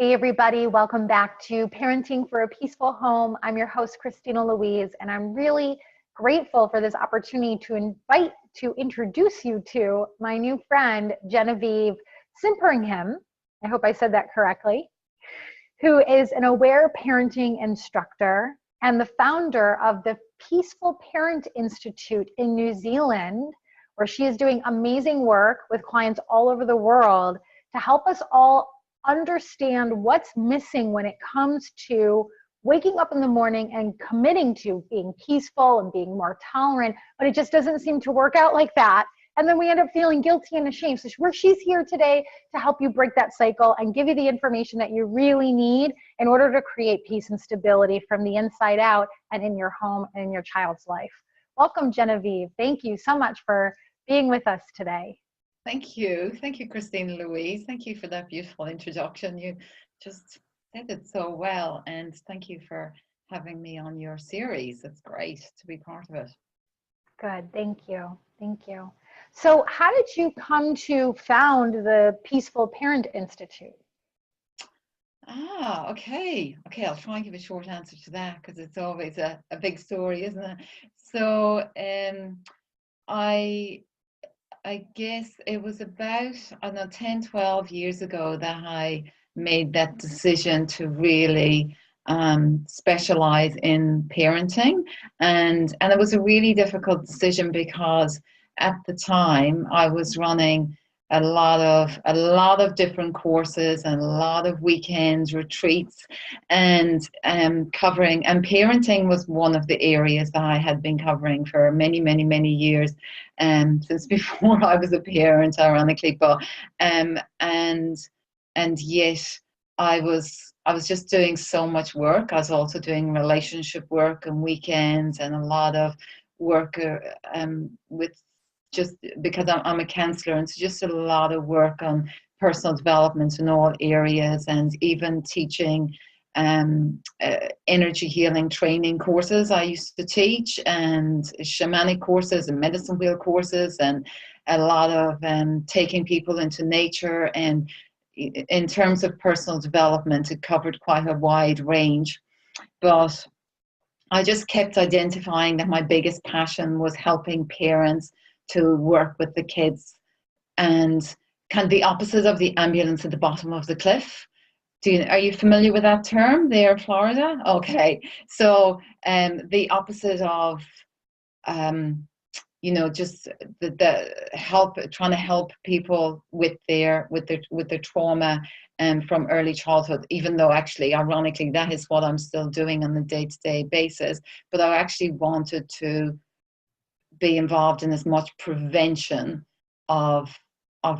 Hey everybody, welcome back to Parenting for a Peaceful Home. I'm your host, Christina Louise, and I'm really grateful for this opportunity to introduce you to my new friend, Genevieve Simperingham. I hope I said that correctly, who is an aware parenting instructor and the founder of the Peaceful Parent Institute in New Zealand, where she is doing amazing work with clients all over the world to help us all understand what's missing when it comes to waking up in the morning and committing to being peaceful and being more tolerant, but it just doesn't seem to work out like that. And then we end up feeling guilty and ashamed. So she's here today to help you break that cycle and give you the information that you really need in order to create peace and stability from the inside out and in your home and in your child's life. Welcome, Genevieve. Thank you so much for being with us today. Thank you. Thank you, Christine Louise. Thank you for that beautiful introduction. You just said it so well. And thank you for having me on your series. It's great to be part of it. Good. Thank you. Thank you. So how did you come to found the Peaceful Parent Institute? Okay. I'll try and give a short answer to that because it's always a big story, isn't it? So I guess it was about, 10, 12 years ago that I made that decision to really specialize in parenting. And it was a really difficult decision because at the time I was running a lot of different courses and a lot of weekend retreats and covering, and parenting was one of the areas that I had been covering for many years, since before I was a parent, ironically. But and yet I was just doing so much work. I was also doing relationship work and weekends and a lot of work with, just because I'm a counselor, and so just a lot of work on personal development in all areas, and even teaching energy healing training courses I used to teach, and shamanic courses and medicine wheel courses, and a lot of taking people into nature. And in terms of personal development, it covered quite a wide range. But I just kept identifying that my biggest passion was helping parents to work with the kids, and kind of the opposite of the ambulance at the bottom of the cliff. Are you familiar with that term there in Florida? Okay. So the opposite of just the help, trying to help people with their trauma from early childhood, even though actually, ironically, that is what I'm still doing on a day-to-day basis. But I actually wanted to be involved in as much prevention of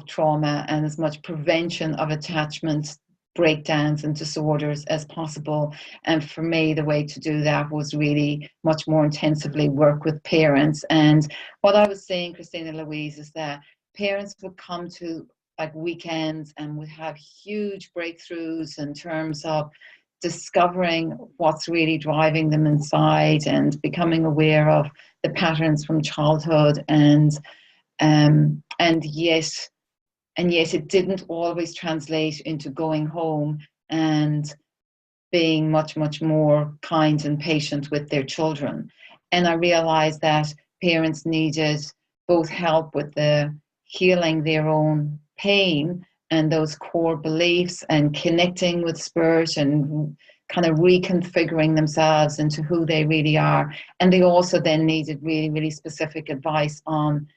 trauma and as much prevention of attachment breakdowns and disorders as possible. And for me, the way to do that was really much more intensively work with parents. And what I was saying, Christina Louise, is that parents would come to like weekends and would have huge breakthroughs in terms of discovering what's really driving them inside and becoming aware of the patterns from childhood. And yet it didn't always translate into going home and being much more kind and patient with their children. And I realized that parents needed both help with the healing their own pain and those core beliefs and connecting with spirit and kind of reconfiguring themselves into who they really are. And they also then needed really specific advice on,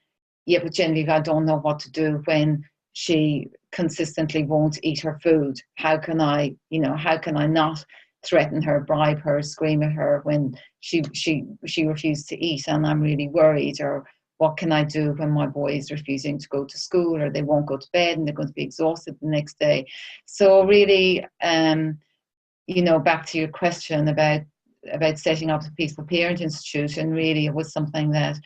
yeah, but Genevieve, I don't know what to do when she consistently won't eat her food. How can I not threaten her, bribe her, scream at her when she refused to eat and I'm really worried? Or what can I do when my boy is refusing to go to school, or they won't go to bed and they're going to be exhausted the next day? So really, back to your question about setting up the Peaceful Parent Institute, and really it was something that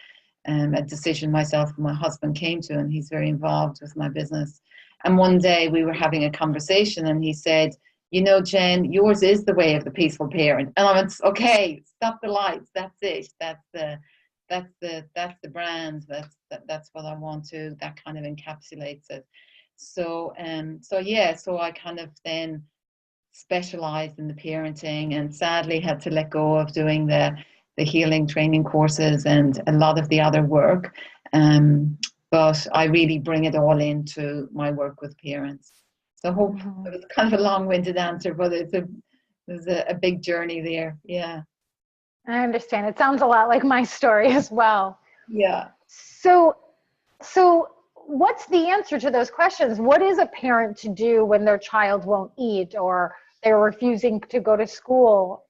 a decision myself and my husband came to, and he's very involved with my business. And one day we were having a conversation and he said, Jen, yours is the way of the peaceful parent. And I went, okay, stop the lights. That's it. That's the brand. That's what I want to, that kind of encapsulates it. So I kind of then specialized in the parenting, and sadly had to let go of doing the healing training courses and a lot of the other work. But I really bring it all into my work with parents. So I hope it was kind of a long-winded answer, but there's a big journey there. Yeah. I understand. It sounds a lot like my story as well. Yeah. So what's the answer to those questions? What is a parent to do when their child won't eat or they're refusing to go to school?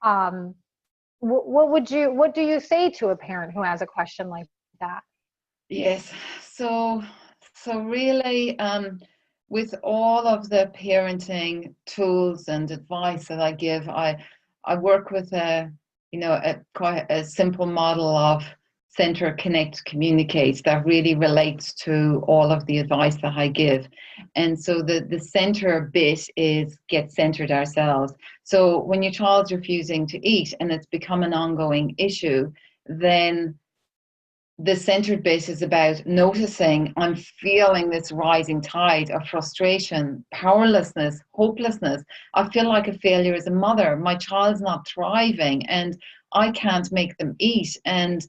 What do you say to a parent who has a question like that? Yes. So really, with all of the parenting tools and advice that I give, I work with quite a simple model of center, connect, communicate that really relates to all of the advice that I give. And so the center bit is get centered ourselves. So when your child's refusing to eat and it's become an ongoing issue, then the centered bit is about noticing I'm feeling this rising tide of frustration, powerlessness, hopelessness. I feel like a failure as a mother. My child's not thriving and I can't make them eat. And,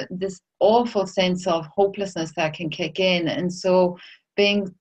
this awful sense of hopelessness that can kick in. And so being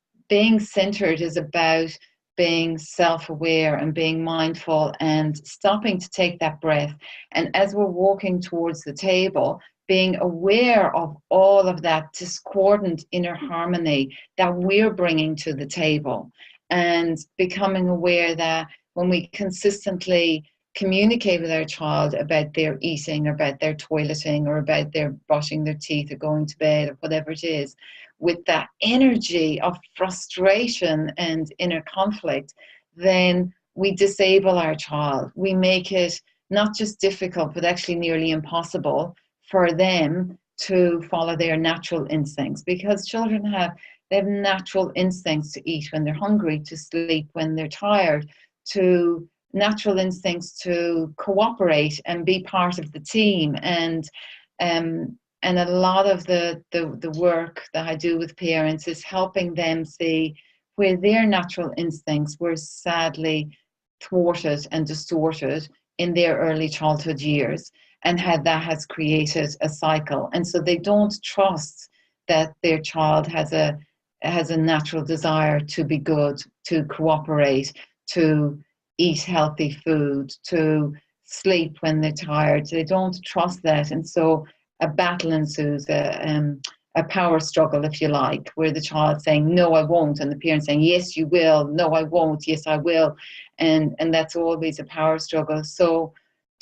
centered is about being self-aware and being mindful and stopping to take that breath. And as we're walking towards the table, being aware of all of that discordant inner harmony that we're bringing to the table, and becoming aware that when we consistently communicate with our child about their eating or about their toileting or about their brushing their teeth or going to bed or whatever it is, with that energy of frustration and inner conflict, then we disable our child. We make it not just difficult, but actually nearly impossible for them to follow their natural instincts, because children have natural instincts to eat when they're hungry, to sleep when they're tired, to natural instincts to cooperate and be part of the team. And a lot of the work that I do with parents is helping them see where their natural instincts were sadly thwarted and distorted in their early childhood years, and how that has created a cycle. And so they don't trust that their child has a natural desire to be good, to cooperate, to eat healthy food, to sleep when they're tired. They don't trust that. And so a battle ensues, a power struggle, if you like, where the child saying, no, I won't, and the parent saying, yes, you will, no, I won't, yes, I will. And that's always a power struggle. So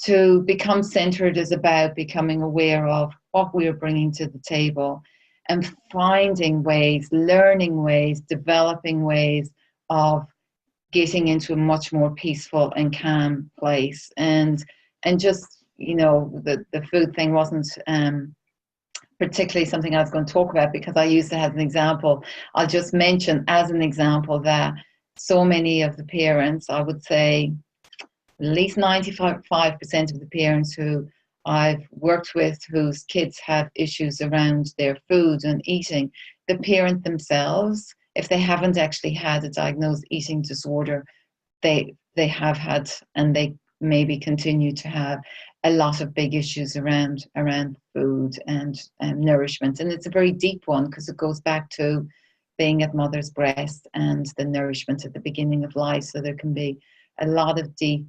to become centered is about becoming aware of what we're bringing to the table and finding ways, learning ways, developing ways of getting into a much more peaceful and calm place. And just, the food thing wasn't particularly something I was going to talk about, because I used it as an example. I'll just mention as an example that so many of the parents, I would say at least 95% of the parents who I've worked with whose kids have issues around their food and eating, the parent themselves, if they haven't actually had a diagnosed eating disorder, they have had, and they maybe continue to have, a lot of big issues around food and nourishment. And it's a very deep one, because it goes back to being at mother's breast and the nourishment at the beginning of life. So there can be a lot of deep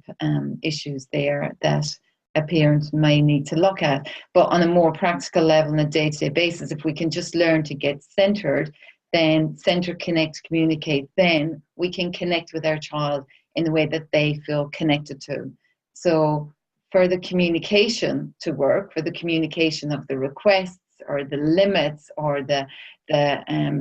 issues there that a parent may need to look at. But on a more practical level, on a day-to-day basis, if we can just learn to get centered, then center, connect, communicate, then we can connect with our child in the way that they feel connected to. So for the communication to work, for the communication of the requests or the limits or the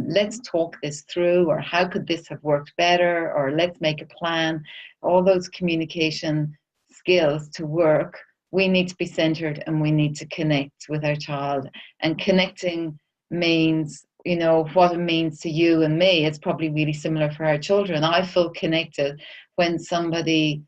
let's talk this through, or how could this have worked better, or let's make a plan, all those communication skills to work, we need to be centered and we need to connect with our child. And connecting means, what it means to you and me, it's probably really similar for our children. I feel connected when somebody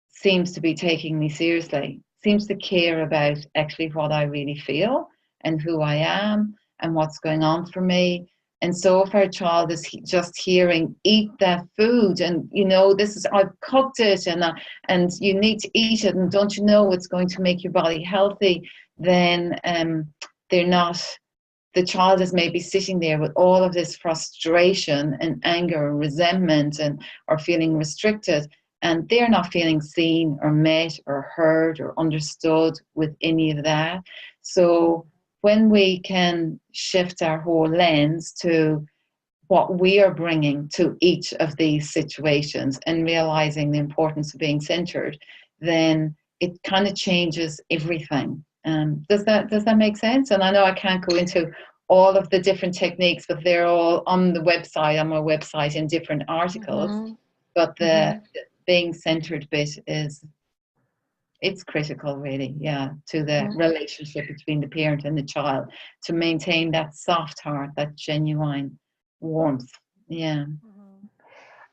seems to be taking me seriously, seems to care about actually what I really feel and who I am and what's going on for me. And so if our child is just hearing, eat that food, and this is, I've cooked it, and you need to eat it, and don't you know it's going to make your body healthy, then they're not, the child is maybe sitting there with all of this frustration and anger and resentment, or feeling restricted, and they're not feeling seen or met or heard or understood with any of that. So when we can shift our whole lens to what we are bringing to each of these situations and realizing the importance of being centered, then it kind of changes everything. Does that make sense? And I know I can't go into all of the different techniques, but they're all on the website, on my website, in different articles. Mm-hmm. But the being centered bit it's critical, really, yeah, to the relationship between the parent and the child, to maintain that soft heart, that genuine warmth. Yeah.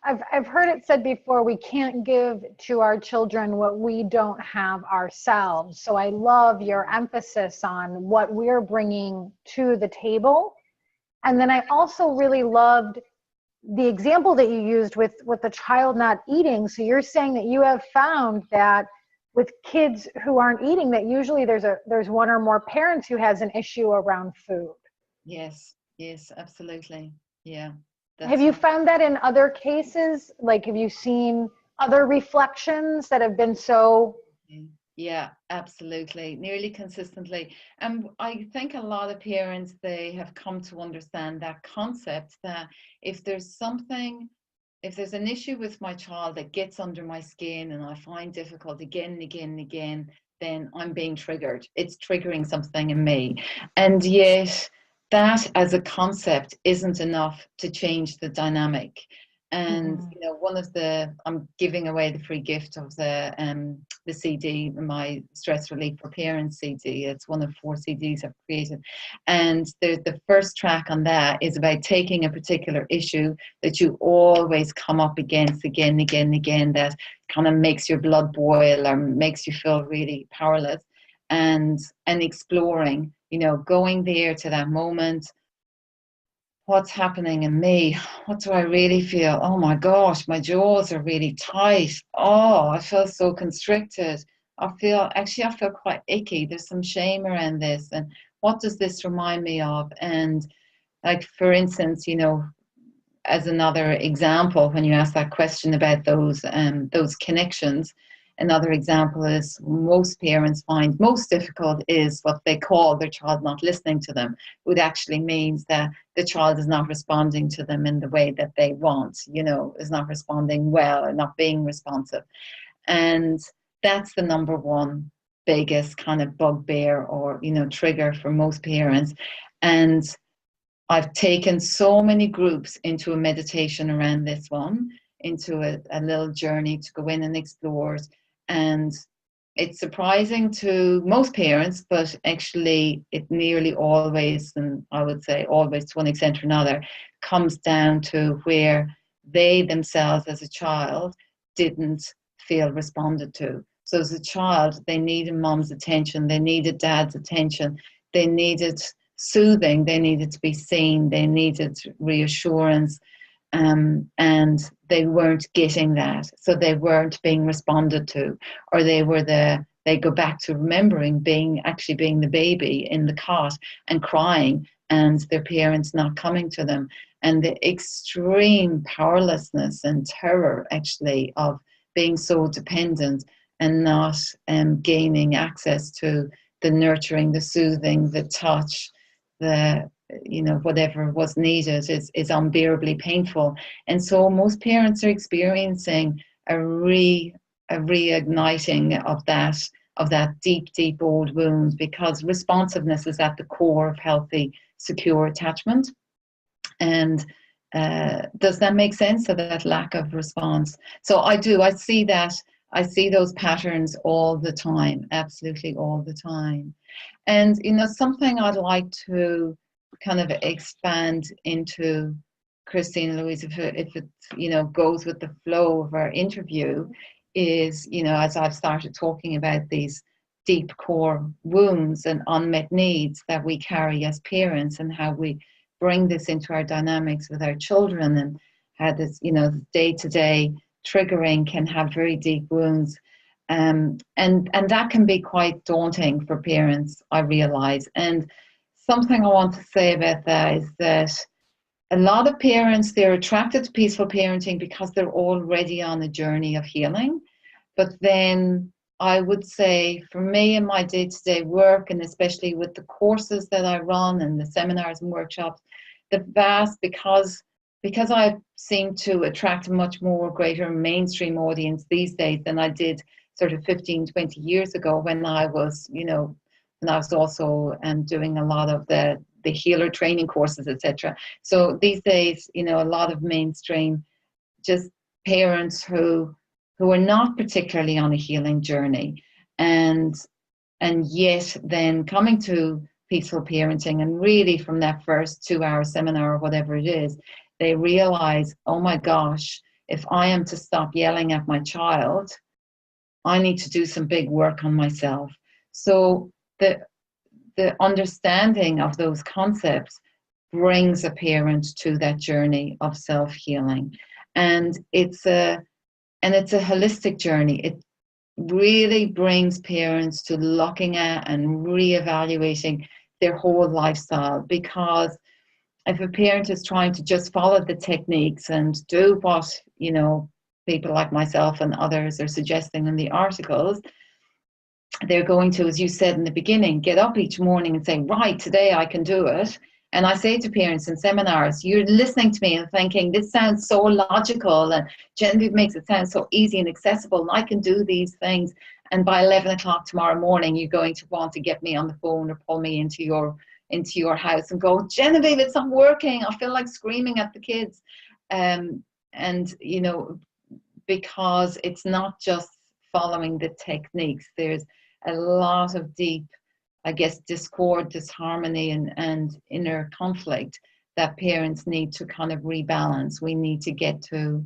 I've heard it said before, we can't give to our children what we don't have ourselves. So I love your emphasis on what we're bringing to the table. And then I also really loved the example that you used with the child not eating. So you're saying that you have found that with kids who aren't eating, that usually there's one or more parents who has an issue around food. Yes, absolutely. Yeah. Have you found that in other cases? Like, have you seen other reflections that have been so? Yeah, absolutely. Nearly consistently. And I think a lot of parents, they have come to understand that concept, that if there's an issue with my child that gets under my skin and I find difficult again and again and again, then I'm being triggered. It's triggering something in me. And yet that as a concept isn't enough to change the dynamic. And I'm giving away the free gift of the CD, my Stress Relief for Parents CD. It's one of 4 CDs I've created, and the first track on that is about taking a particular issue that you always come up against again and again and again, that kind of makes your blood boil or makes you feel really powerless, and exploring, going there to that moment. What's happening in me? What do I really feel? Oh my gosh, my jaws are really tight. Oh, I feel so constricted. I feel quite icky. There's some shame around this. And what does this remind me of? And like, for instance, as another example, when you ask that question about those connections, another example is most parents find most difficult is what they call their child not listening to them, which actually means that the child is not responding to them in the way that they want, is not responding well or not being responsive. And that's the number one biggest kind of bugbear or, trigger for most parents. And I've taken so many groups into a meditation around this one, into a little journey to go in and explore it. And it's surprising to most parents, but actually it nearly always, and I would say always to one extent or another, comes down to where they themselves as a child didn't feel responded to. So as a child, they needed mom's attention, they needed dad's attention, they needed soothing, they needed to be seen, they needed reassurance, and they weren't getting that, so they weren't being responded to, or they go back to remembering being the baby in the cot and crying and their parents not coming to them, and the extreme powerlessness and terror actually of being so dependent and not gaining access to the nurturing, the soothing, the touch, the whatever was needed is unbearably painful. And so most parents are experiencing a reigniting of that deep old wound, because responsiveness is at the core of healthy, secure attachment. And does that make sense? So that lack of response. So I see those patterns all the time, absolutely all the time. And something I'd like to kind of expand into, Christine Louise, if it goes with the flow of our interview, is as I've started talking about these deep core wounds and unmet needs that we carry as parents, and how we bring this into our dynamics with our children, and how this, day-to-day triggering can have very deep wounds. And that can be quite daunting for parents, I realize. And something I want to say about that is that a lot of parents, they're attracted to peaceful parenting because they're already on a journey of healing. But then I would say, for me in my day-to-day work, and especially with the courses that I run and the seminars and workshops, because I seem to attract a much more greater mainstream audience these days than I did sort of 15, 20 years ago, when I was, also doing a lot of the healer training courses, etc. So these days, a lot of mainstream, just parents who are not particularly on a healing journey, and yet then coming to peaceful parenting, and really from that first 2-hour seminar or whatever it is, they realize, oh my gosh, if I am to stop yelling at my child, I need to do some big work on myself. So the understanding of those concepts brings a parent to that journey of self-healing. And it's a holistic journey. It really brings parents to looking at and reevaluating their whole lifestyle. Because if a parent is trying to just follow the techniques and do what, people like myself and others are suggesting in the articles, they're going to, as you said in the beginning, get up each morning and say, right, today I can do it. And I say to parents in seminars, you're listening to me and thinking, this sounds so logical, and Genevieve makes it sound so easy and accessible, and I can do these things. And by 11 o'clock tomorrow morning, you're going to want to get me on the phone or pull me into your house and go, Genevieve, it's not working. I feel like screaming at the kids. Because it's not just following the techniques. There's a lot of deep, I guess, discord, disharmony, and inner conflict that parents need to kind of rebalance. We need to get to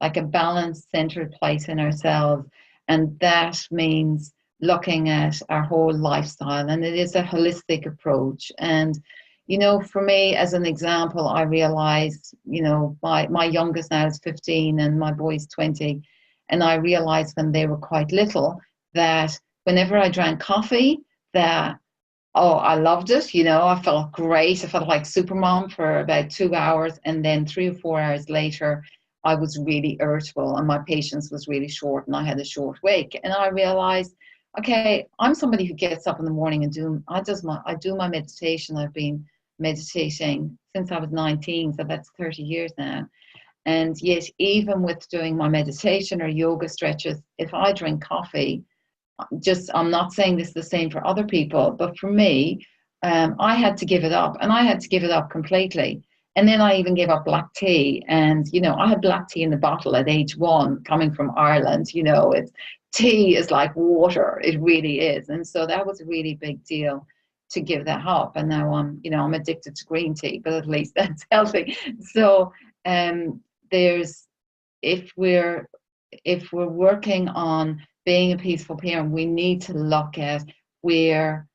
like a balanced, centered place in ourselves. And that means looking at our whole lifestyle. And it is a holistic approach. And, for me, as an example, I realized, my youngest now is 15 and my boy's 20. And I realized when they were quite little that whenever I drank coffee, that, I loved it. I felt great. I felt like Supermom for about 2 hours. And then 3 or 4 hours later, I was really irritable and my patience was really short and I had a short wake. And I realized, okay, I'm somebody who gets up in the morning and I do my meditation. I've been meditating since I was 19, so that's 30 years now. And yet, even with doing my meditation or yoga stretches, if I drink coffee, I'm not saying this is the same for other people, but for me, I had to give it up, and I had to give it up completely. And then I even gave up black tea. And, I had black tea in the bottle at age 1, coming from Ireland. Tea is like water. It really is. And so that was a really big deal to give that up. And now I'm addicted to green tea, but at least that's healthy. So if we're working on being a peaceful parent, we need to look at where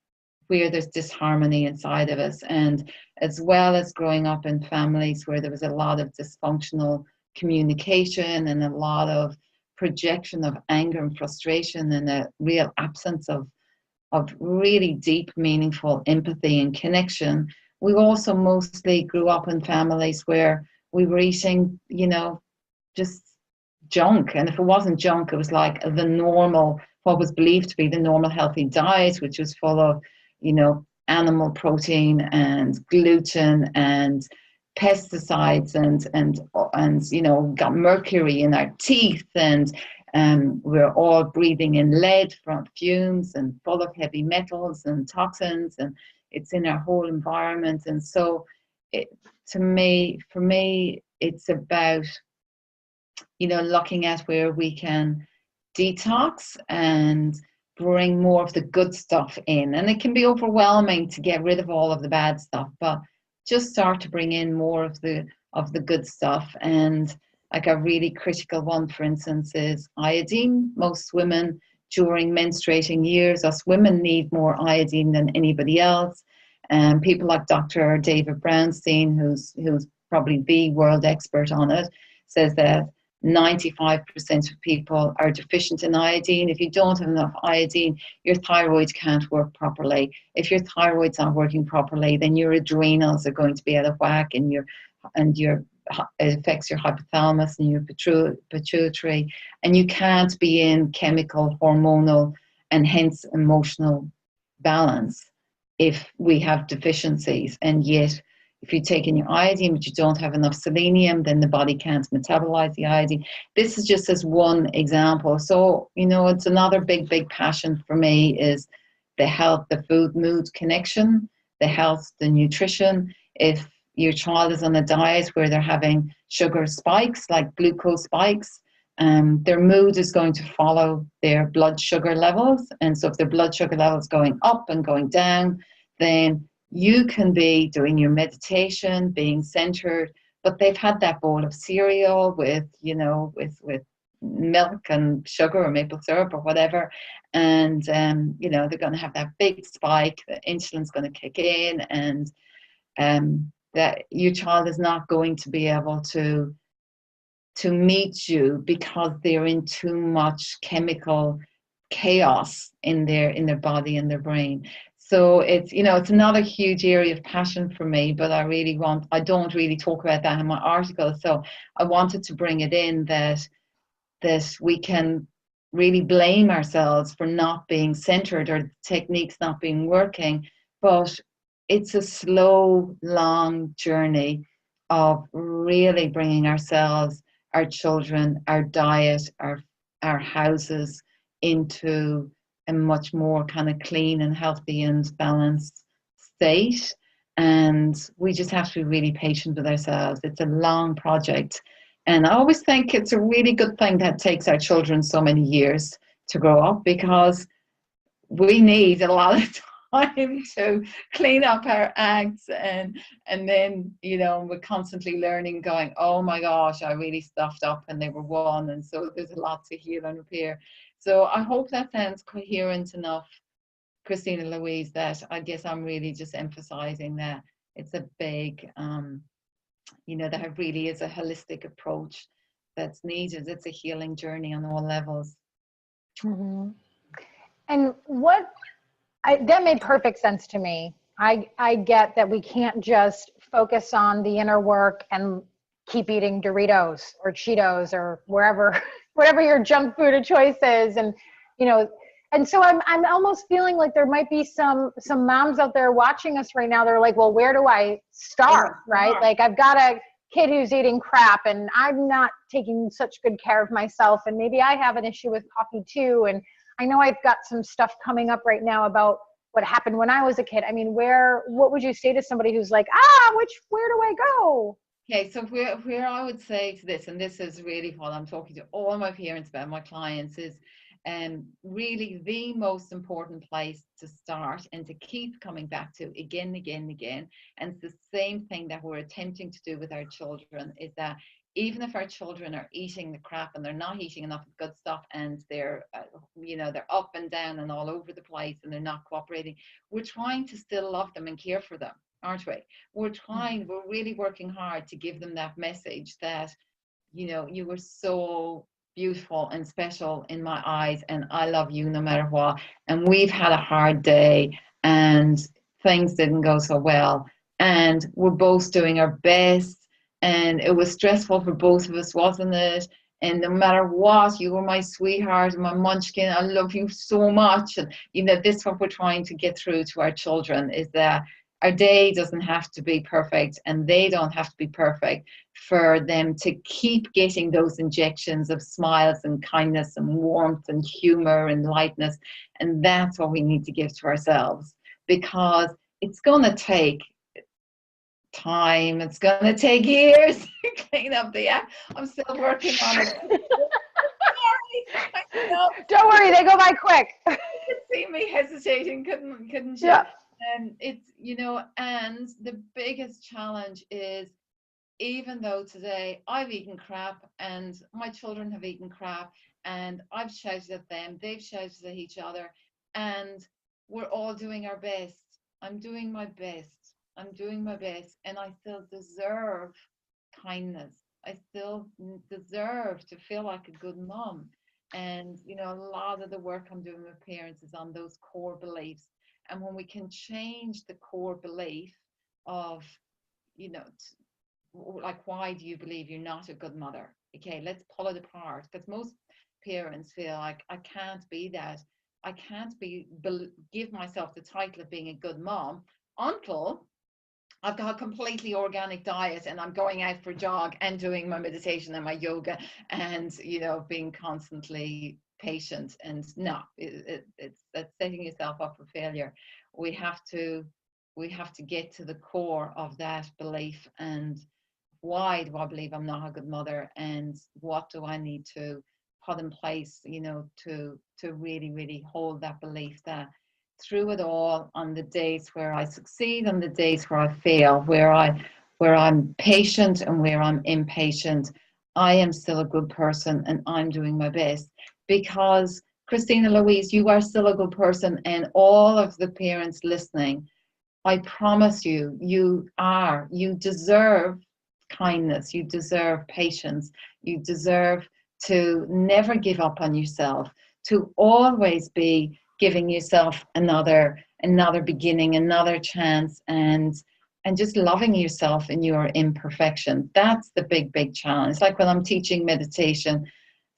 there's disharmony inside of us. And as well as growing up in families where there was a lot of dysfunctional communication and a lot of projection of anger and frustration, and a real absence of really deep, meaningful empathy and connection, we also mostly grew up in families where we were eating, just junk. And if it wasn't junk, it was like the normal, what was believed to be the normal healthy diet, which was full of, animal protein and gluten and pesticides and got mercury in our teeth, and we're all breathing in lead from fumes and full of heavy metals and toxins, and it's in our whole environment. And so for me, it's about, looking at where we can detox and bring more of the good stuff in. And it can be overwhelming to get rid of all of the bad stuff, but just start to bring in more of the good stuff. And like a really critical one, for instance, is iodine. Most women during menstruating years, us women need more iodine than anybody else. And people like Dr. David Brownstein, who's probably the world expert on it, says that 95% of people are deficient in iodine. If you don't have enough iodine, your thyroid can't work properly. If your thyroid's not working properly, then your adrenals are going to be out of whack, and your it affects your hypothalamus and your pituitary, and you can't be in chemical, hormonal, and hence emotional balance if we have deficiencies. And yet, if you take in your iodine but you don't have enough selenium, then the body can't metabolize the iodine. This is just as one example. So, it's another big passion for me is the health, the food mood connection, the health, the nutrition. If your child is on a diet where they're having sugar spikes, like glucose spikes, their mood is going to follow their blood sugar levels. And so if their blood sugar levels going up and going down, then you can be doing your meditation, being centered, but they've had that bowl of cereal with milk and sugar or maple syrup or whatever, and they're going to have that big spike. The insulin's going to kick in, and that your child is not going to be able to meet you because they're in too much chemical chaos in their body and their brain. So it's another huge area of passion for me, but I don't really talk about that in my article. So I wanted to bring it in that we can really blame ourselves for not being centered or techniques not being working, but it's a slow, long journey of really bringing ourselves, our children, our diet, our houses into a much more kind of clean and healthy and balanced state. And we just have to be really patient with ourselves. It's a long project. And I always think it's a really good thing that takes our children so many years to grow up, because we need a lot of time to clean up our acts, and then we're constantly learning, going, oh my gosh, I really stuffed up when they were one, and so there's a lot to heal and repair. So I hope that sounds coherent enough, Christina Louise, that I guess I'm really just emphasizing that it's a big that really is a holistic approach that's needed. It's a healing journey on all levels. Mm-hmm. And that made perfect sense to me. I get that we can't just focus on the inner work and keep eating Doritos or Cheetos or whatever your junk food of choice is. And, and so I'm almost feeling like there might be some moms out there watching us right now. They're like, well, where do I start? Right? Like, I've got a kid who's eating crap and I'm not taking such good care of myself. And maybe I have an issue with coffee too. And I know I've got some stuff coming up right now about what happened when I was a kid. I mean, what would you say to somebody who's like, where do I go? Okay, so where I would say to this, and this is really what I'm talking to all my parents about, my clients, is really the most important place to start and to keep coming back to again and again and again. And it's the same thing that we're attempting to do with our children, is that even if our children are eating the crap and they're not eating enough good stuff, and they're they're up and down and all over the place and they're not cooperating, we're trying to still love them and care for them, aren't we? We're really working hard to give them that message that you were so beautiful and special in my eyes, and I love you no matter what. And we've had a hard day and things didn't go so well, and we're both doing our best, and it was stressful for both of us, wasn't it? And no matter what, you were my sweetheart, my munchkin. I love you so much. And this is what we're trying to get through to our children, is that our day doesn't have to be perfect, and they don't have to be perfect for them to keep getting those injections of smiles and kindness and warmth and humor and lightness. And that's what we need to give to ourselves, because it's going to take time. It's going to take years to clean up the act. I'm still working on it. Don't worry, they go by quick. You could see me hesitating, couldn't you? Yeah. And it's, and the biggest challenge is, even though today I've eaten crap and my children have eaten crap and I've shouted at them, they've shouted at each other, and we're all doing our best. I'm doing my best. I'm doing my best, and I still deserve kindness. I still deserve to feel like a good mom. And, a lot of the work I'm doing with parents is on those core beliefs. And when we can change the core belief of, you know, like, why do you believe you're not a good mother? Okay, let's pull it apart, because most parents feel like, I can't be that. I can't give myself the title of being a good mom until I've got a completely organic diet and I'm going out for a jog and doing my meditation and my yoga and, being constantly patient. And no, it's that's setting yourself up for failure. We have to get to the core of that belief, and why do I believe I'm not a good mother, and what do I need to put in place, to really, really hold that belief that through it all, on the days where I succeed, on the days where I fail, where I'm patient and where I'm impatient, I am still a good person and I'm doing my best. Because Christina Louise, you are still a good person, and all of the parents listening, I promise you, you deserve kindness, you deserve patience, you deserve to never give up on yourself, to always be giving yourself another beginning, another chance, and just loving yourself in your imperfection. That's the big challenge. Like when I'm teaching meditation,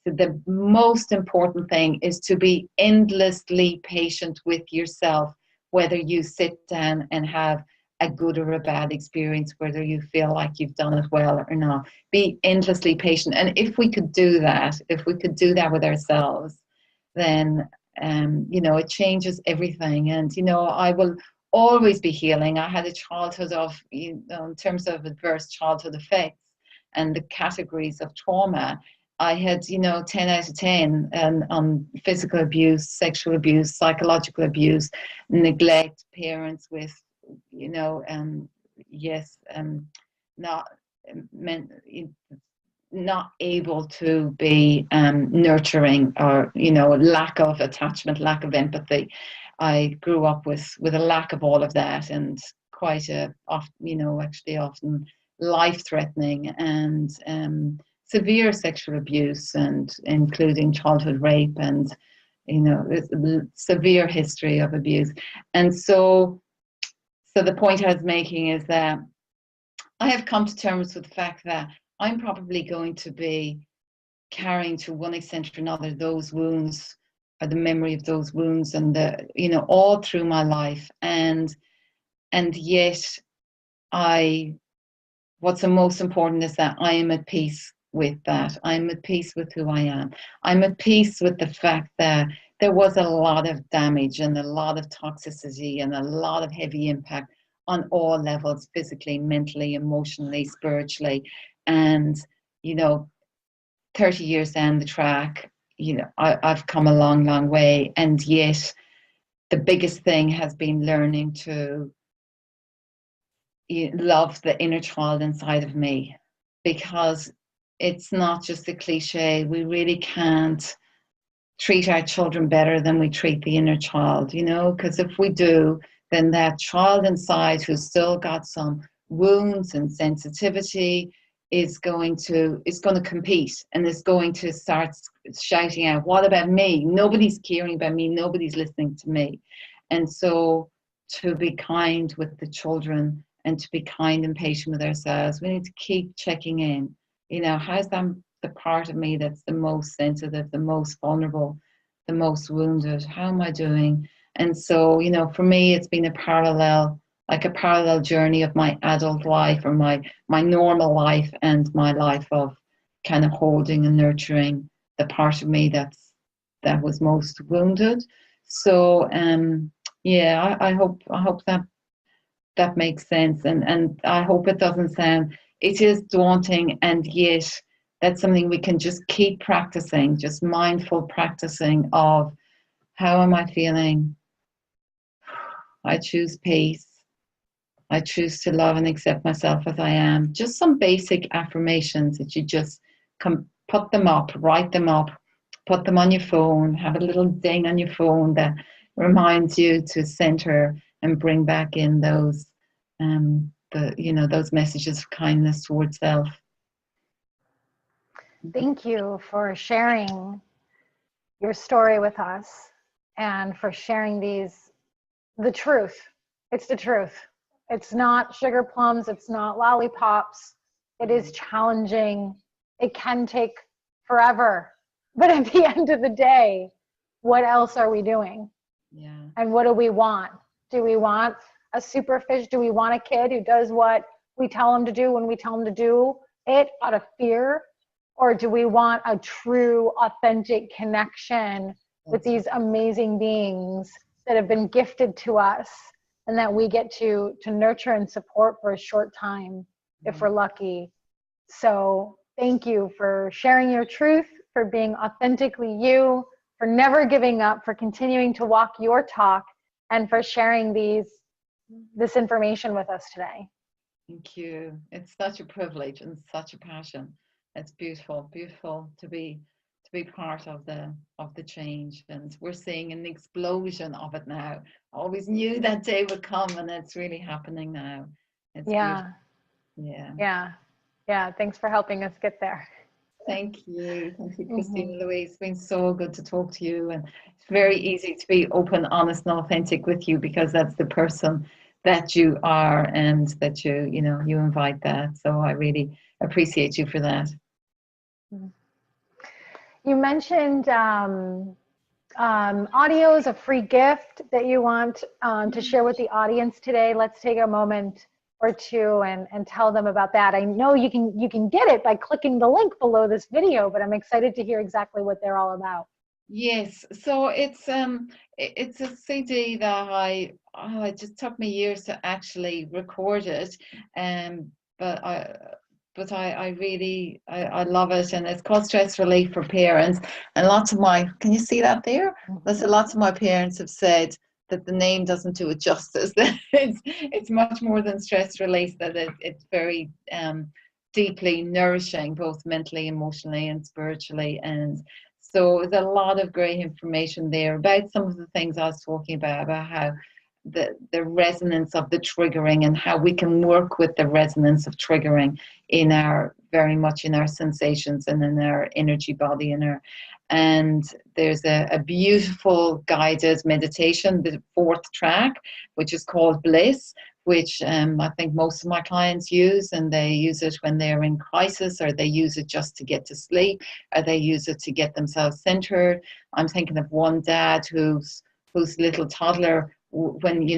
the most important thing is to be endlessly patient with yourself, whether you sit down and have a good or a bad experience, whether you feel like you've done it well or not. Be endlessly patient. And if we could do that with ourselves, then it changes everything. And I will always be healing. I had a childhood of, in terms of adverse childhood effects and the categories of trauma, I had, 10 out of 10 on physical abuse, sexual abuse, psychological abuse, neglect, parents with, yes, not meant not able to be nurturing, or lack of attachment, lack of empathy. I grew up with a lack of all of that, and quite actually often life-threatening and severe sexual abuse, and including childhood rape, and severe history of abuse. And so the point I was making is that I have come to terms with the fact that I'm probably going to be carrying, to one extent or another, those wounds, or the memory of those wounds, and all through my life. And yet what's the most important is that I am at peace with that. I'm at peace with who I am. I'm at peace with the fact that there was a lot of damage and a lot of toxicity and a lot of heavy impact on all levels, physically, mentally, emotionally, spiritually. And 30 years down the track, I've come a long way. And yet the biggest thing has been learning to love the inner child inside of me, because it's not just a cliche. We really can't treat our children better than we treat the inner child, because if we do, then that child inside who's still got some wounds and sensitivity is going to compete, and is going to start shouting out, what about me? Nobody's caring about me, nobody's listening to me. And so to be kind with the children, and to be kind and patient with ourselves, we need to keep checking in. How's that the part of me that's the most sensitive, the most vulnerable, the most wounded? How am I doing? And so, for me, it's been a parallel journey of my adult life, or my normal life, and my life of kind of holding and nurturing the part of me that was most wounded. So, yeah, I hope that makes sense, and I hope it doesn't sound. It is daunting, and yet that's something we can just keep practicing, just mindful practicing of, how am I feeling? I choose peace. I choose to love and accept myself as I am. Just some basic affirmations that you just put them up, write them up, put them on your phone, have a little ding on your phone that reminds you to center and bring back in those those messages of kindness towards self. Thank you for sharing your story with us and for sharing the truth. It's the truth. It's not sugar plums. It's not lollipops. It is challenging. It can take forever. But at the end of the day, what else are we doing? Yeah. And what do we want? Do we want a superfish? Do we want a kid who does what we tell them to do when we tell them to do it out of fear? Or do we want a true, authentic connection with these amazing beings that have been gifted to us and that we get to nurture and support for a short time if we're lucky? So thank you for sharing your truth, for being authentically you, for never giving up, for continuing to walk your talk, and for sharing this information with us today. Thank you. It's such a privilege and such a passion. It's beautiful, beautiful to be part of the change, and we're seeing an explosion of it now. I always knew that day would come, and it's really happening now. It's Yeah. beautiful. Yeah. Thanks for helping us get there. Thank you, Christina Louise. It's been so good to talk to you, and it's very easy to be open, honest, and authentic with you because that's the person that you are, and that you invite that. So I really appreciate you for that. You mentioned audio is a free gift that you want to share with the audience today. Let's take a moment or two and tell them about that. I know you can get it by clicking the link below this video, but I'm excited to hear exactly what they're all about. Yes, so it's a CD that it just took me years to actually record it, but I really love it, and it's called Stress Relief for Parents. And can you see that there? Lots of my parents have said that the name doesn't do it justice. That it's much more than stress relief. That it's very deeply nourishing, both mentally, emotionally, and spiritually. And so there's a lot of great information there about some of the things I was talking about how the resonance of the triggering, and how we can work with the resonance of triggering very much in our sensations and in our energy body, and there's a beautiful guided meditation, the 4th track, which is called Bliss, which I think most of my clients use, and they use it when they're in crisis, or they use it just to get to sleep, or they use it to get themselves centered. I'm thinking of one dad whose little toddler, when he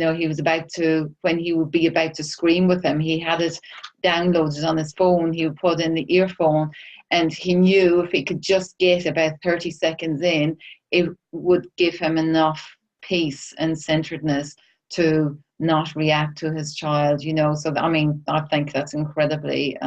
would be about to scream with him, he had it downloaded on his phone. He would put in the earphone, and he knew if he could just get about 30 seconds in, it would give him enough peace and centeredness to not react to his child. So I think that's incredibly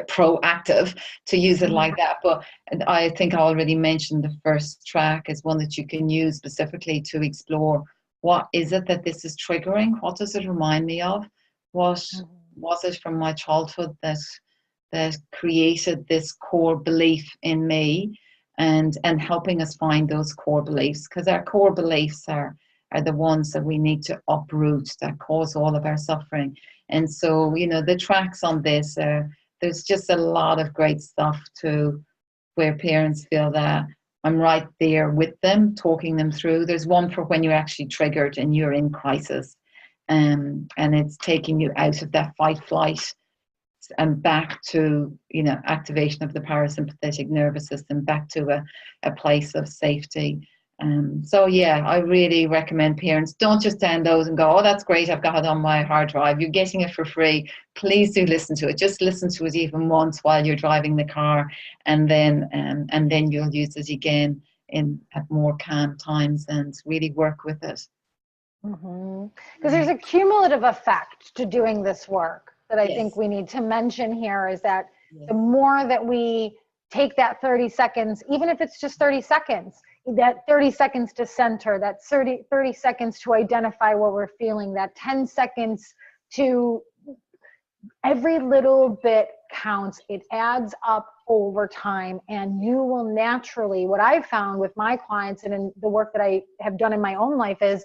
proactive to use it like that. But I think I already mentioned the 1st track is one that you can use specifically to explore what is it that this is triggering. What does it remind me of? What was it from my childhood that created this core belief in me, and helping us find those core beliefs, because our core beliefs are the ones that we need to uproot, that cause all of our suffering. And so the tracks on this there's just a lot of great stuff to where parents feel that I'm right there with them, talking them through. There's one for when you're actually triggered and you're in crisis, and it's taking you out of that fight flight and back to activation of the parasympathetic nervous system, back to a place of safety. So I really recommend parents don't just download and go, oh, that's great, I've got it on my hard drive. You're getting it for free. Please do listen to it. Just listen to it even once while you're driving the car, and then you'll use it again at more calm times and really work with it. Because there's a cumulative effect to doing this work that I think we need to mention here, is that the more that we take that 30 seconds, even if it's just 30 seconds, that 30 seconds to center, that 30 seconds to identify what we're feeling, that 10 seconds to, every little bit counts. It adds up over time, and you will naturally, what I've found with my clients and in the work that I have done in my own life is,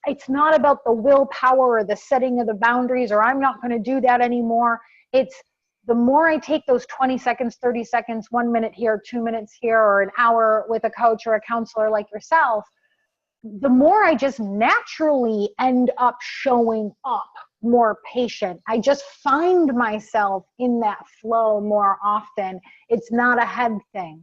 it's not about the willpower or the setting of the boundaries, or I'm not going to do that anymore. It's the more I take those 20 seconds, 30 seconds, 1 minute here, 2 minutes here, or an hour with a coach or a counselor like yourself, the more I just naturally end up showing up more patient. I just find myself in that flow more often. It's not a head thing.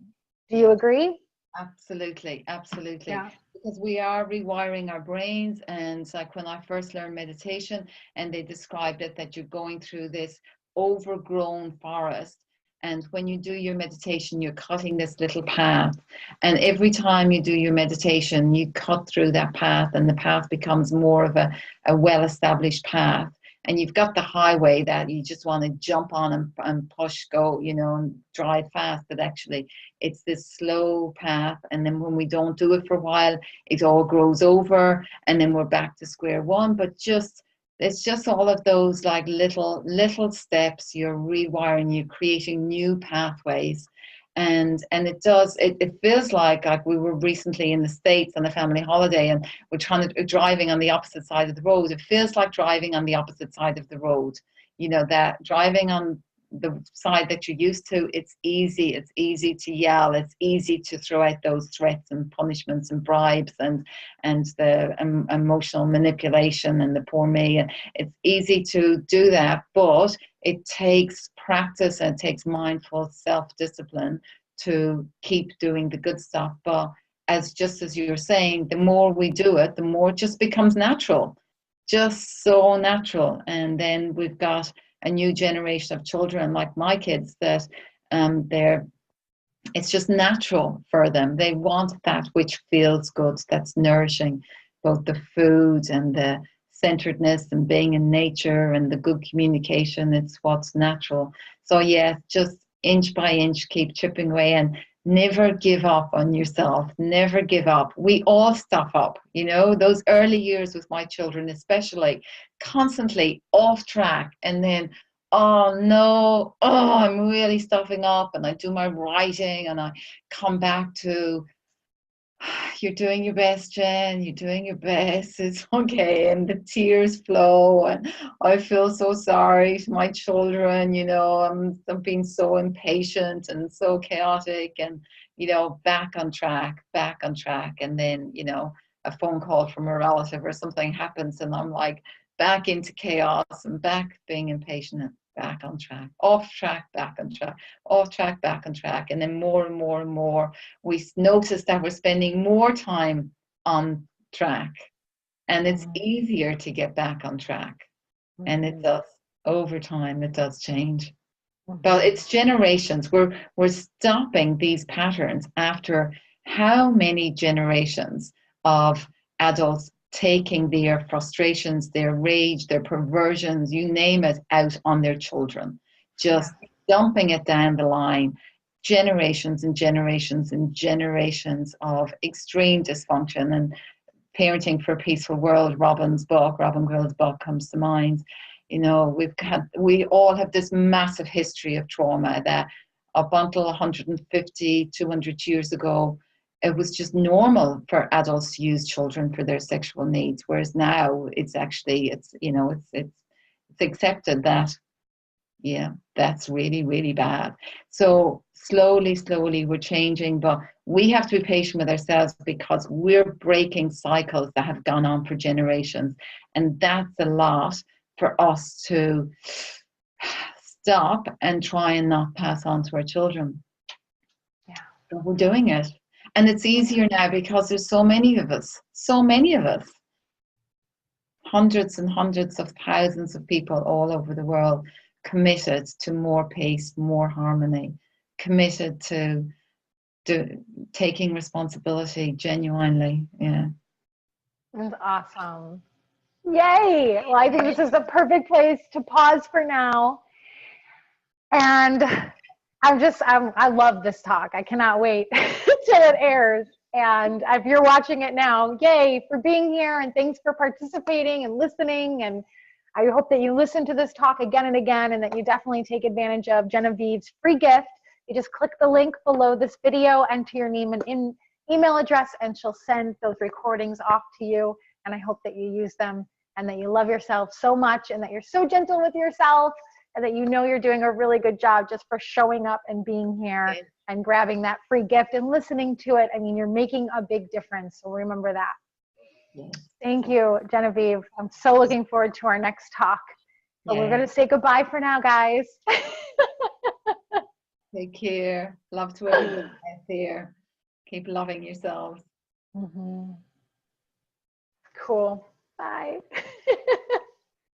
Do you agree? Absolutely, absolutely. Yeah. Because we are rewiring our brains. And like when I first learned meditation, and they described it that you're going through this overgrown forest. And when you do your meditation, you're cutting this little path. And every time you do your meditation, you cut through that path, and the path becomes more of a well-established path. And you've got the highway that you just want to jump on and push, go, and drive fast. But actually, it's this slow path. And then when we don't do it for a while, it all grows over, and then we're back to square one. But it's just all of those like little steps. You're rewiring, you're creating new pathways. And it feels like we were recently in the States on a family holiday, and we're driving on the opposite side of the road. It feels like driving on the opposite side of the road. That driving on the side that you're used to, it's easy to yell, it's easy to throw out those threats and punishments and bribes and the emotional manipulation and the poor me, and it's easy to do that, but it takes practice and it takes mindful self-discipline to keep doing the good stuff. But as you're saying, the more we do it, the more it just becomes natural, just so natural. And then we've got a new generation of children like my kids that it's just natural for them. They want that which feels good, that's nourishing, both the food and the centeredness and being in nature and the good communication. It's what's natural. So yeah, just inch by inch, keep chipping away, and never give up on yourself. Never give up. We all stuff up, those early years with my children, especially, constantly off track. And then, oh no, I'm really stuffing up. And I do my writing and I come back to, you're doing your best, Jen, you're doing your best, it's okay. And the tears flow, and I feel so sorry to my children, I'm being so impatient and so chaotic, and back on track. And then a phone call from a relative or something happens, and I'm like back into chaos and back being impatient, and back on track, off track, back on track, off track, back on track. And then more and more and more, we notice that we're spending more time on track, and it's easier to get back on track. And it does, over time, it does change. But it's generations. We're stopping these patterns after how many generations of adults taking their frustrations, their rage, their perversions, you name it, out on their children, just dumping it down the line. Generations and generations and generations of extreme dysfunction. And Parenting for a Peaceful World, Robin Grill's book comes to mind. We all have this massive history of trauma that up until 150, 200 years ago, it was just normal for adults to use children for their sexual needs. Whereas now it's accepted that, that's really, really bad. So slowly we're changing, but we have to be patient with ourselves, because we're breaking cycles that have gone on for generations. And that's a lot for us to stop and try and not pass on to our children. Yeah. But we're doing it. And it's easier now because there's so many of us. Hundreds and hundreds of thousands of people all over the world committed to more peace, more harmony, committed to taking responsibility genuinely. Yeah. That's awesome. Yay! Well, I think this is the perfect place to pause for now. And I love this talk. I cannot wait till it airs. And if you're watching it now, yay for being here, and thanks for participating and listening. And I hope that you listen to this talk again and again, and that you definitely take advantage of Genevieve's free gift. You just click the link below this video, enter your name and email address, and she'll send those recordings off to you. And I hope that you use them and that you love yourself so much and that you're so gentle with yourself and that you know you're doing a really good job just for showing up and being here and grabbing that free gift and listening to it. I mean, you're making a big difference. So remember that. Yes. Thank you, Genevieve. I'm so looking forward to our next talk. But we're going to say goodbye for now, guys. Take care. Love to everyone out there. Keep loving yourselves. Cool. Bye.